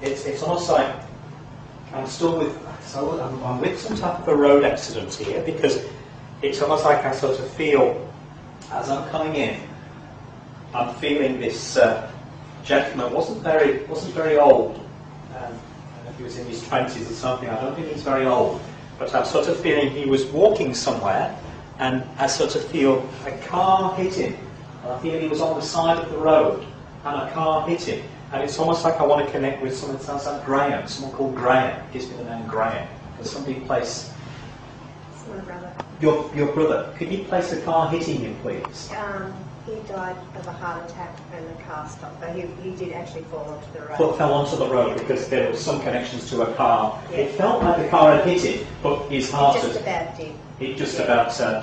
it's almost like I'm still with, so I'm with some type of a road accident here, because it's almost like I sort of feel, as I'm coming in, I'm feeling this gentleman wasn't very old. I don't know if he was in his 20s or something. I don't think he's very old, but I'm sort of feeling he was walking somewhere, and I sort of feel a car hit him. And I feel he was on the side of the road, and a car hit him. And it's almost like I want to connect with someone that sounds like Graham, someone called Graham. Gives me the name Graham. Because somebody placed... It's my brother. Your brother. Could you place a car hitting him, please? He died of a heart attack and the car stopped, but he did actually fall onto the road. Fell onto the road because there were some connections to a car. Yeah. It felt like the car had hit him, but his heart It just about did. It just about. So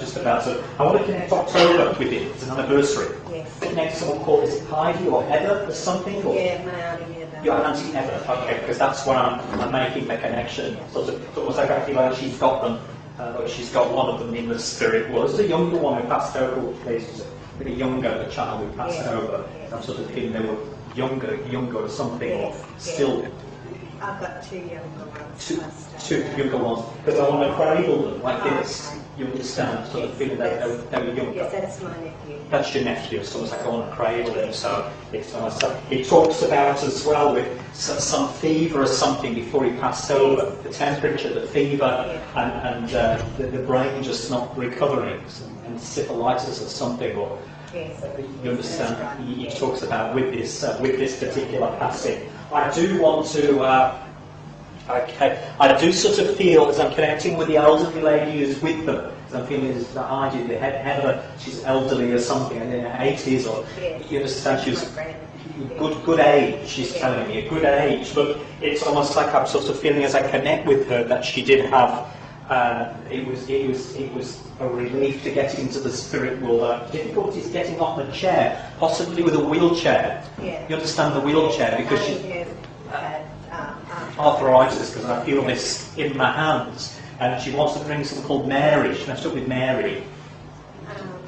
I want to connect October with it. It's an anniversary. Yes. Connect someone called, is it Heidi or Heather or something? Or? Yeah, my auntie Heather. Your auntie Heather, okay, because that's where I'm making the connection. Sort of, almost like I feel like she's got them, or she's got one of them in the spirit world. There's a younger one who passed over, which is a bit younger, the child who passed over. I'm sort of feeling they were younger or something, or still. I've got two younger ones. Two younger ones, because I want to cradle them like this. Okay. You understand? Sort of feeling that they were younger. Yes, that's my nephew. That's your nephew. It's almost like I want to cradle him. So it's almost like he talks about as well with some fever or something before he passed over. The temperature, the fever, and the brain just not recovering, and encephalitis or something. Or Yes. you understand? Right. He talks about with this particular passing. I do want to. I do sort of feel, as I'm connecting with the elderly lady who's with them, as I'm feeling as the Heidi, the Heather, she's elderly or something, in her 80s, or you understand, she's good age, she's telling me, a good age, but it's almost like I'm sort of feeling as I connect with her that she did have, it was a relief to get into the spirit world. Difficulties getting off the chair, possibly with a wheelchair. Yeah. You understand the wheelchair, because she... arthritis, because I feel this in my hands, and she wants to bring something called Mary. She messed up with Mary.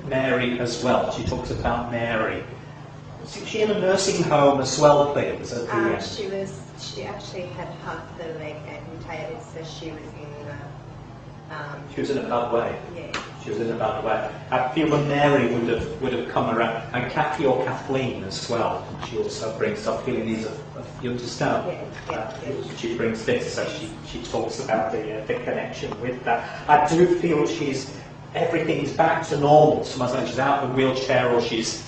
Mary as well. She talks about Mary. Is she in a nursing home as well, please? She actually had half the leg amputated, so she was in. She was in a bad way. Yeah. She was in a bad way. I feel that Mary would have come around, and Kathy or Kathleen as well. She also brings up feeling these. You understand? Yeah. She brings this, so she talks about the connection with that. I do feel everything is back to normal. Sometimes when she's out of the wheelchair, or she's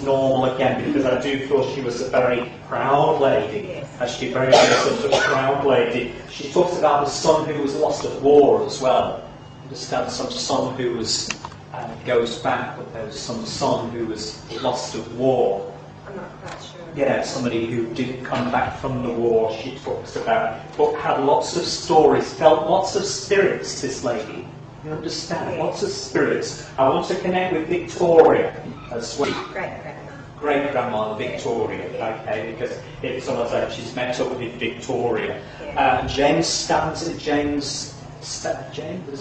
normal again, because I do feel she was a very proud lady. Yes. She very sort of proud lady. She talks about the son who was lost at war as well. Understand, some son who was goes back, but there was some son who was lost at war. I'm not quite sure. Yeah, somebody who didn't come back from the war, she talks about, but had lots of stories, felt lots of spirits, this lady. You understand? Lots of spirits. I want to connect with Victoria as well. Great-grandma Victoria, okay, because it's almost like she's met up with Victoria. James there's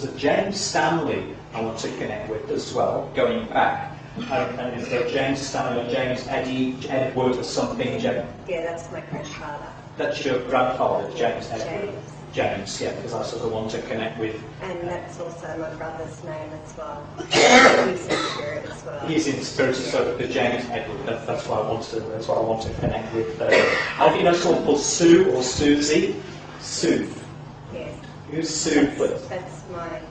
a James Stanley I want to connect with as well, going back. And is there James Stanley or James Edward or something? Yeah, that's my grandfather. That's your grandfather, James Edward. James, yeah, because I sort of want to connect with. And that's also my brother's name as well. He's in spirit as well. He's in spirit, so the James Edward. That's what I want to. That's what I want to connect with. I think that's someone called Sue or Susie. Sue. Yes. Who's Sue, please? That's my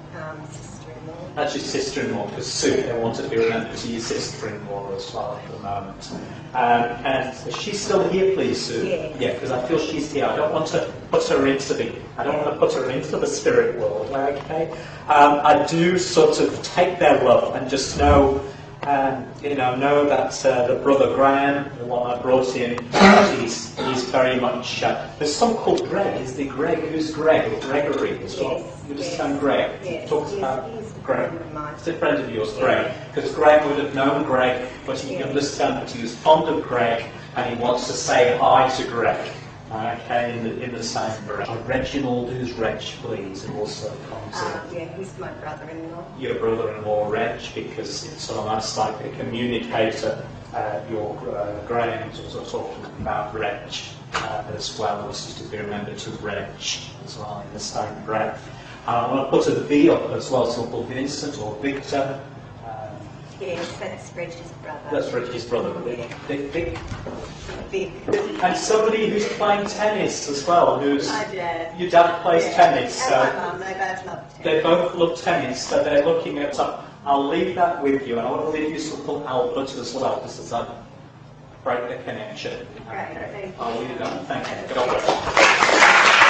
sister-in-law. That's your sister-in-law, because Sue, I want to be remembered to your sister-in-law as well at the moment. And is she still here, please, Sue? Yeah, because I feel she's here. I don't want to put her into the spirit world, okay? I do sort of take their love and just know that the brother Graham, the one I brought in, he's very much. There's some called Greg. Is the Greg? Who's Greg? Or Gregory as well? You understand Greg? Yes. He talks about Greg. Mine. It's a friend of yours, Greg. Because Greg would have known Greg, but he understand that he was fond of Greg, and he wants to say hi to Greg. Okay, in the same breath. Reginald, who's Reg, please, and also comes in. Yeah, he's my brother-in-law. Your brother-in-law, Reg, because it's almost like a communicator. Your Graham's also talking about Reg. as well, which is to be remembered to Reg as well in the same breath. And I want to put a V up as well, so Uncle Vincent or Victor. Yes, that's Reg's brother. That's Reg's brother. Big. Big. And somebody who's playing tennis as well. Who's My dad. Your dad plays tennis. And my mum, they both love tennis. They both love tennis, so they're looking at. So I'll leave that with you, and I want to leave you something Albert as well, just as I break the connection. Great, thank you. I'll leave that. Thank you. God bless.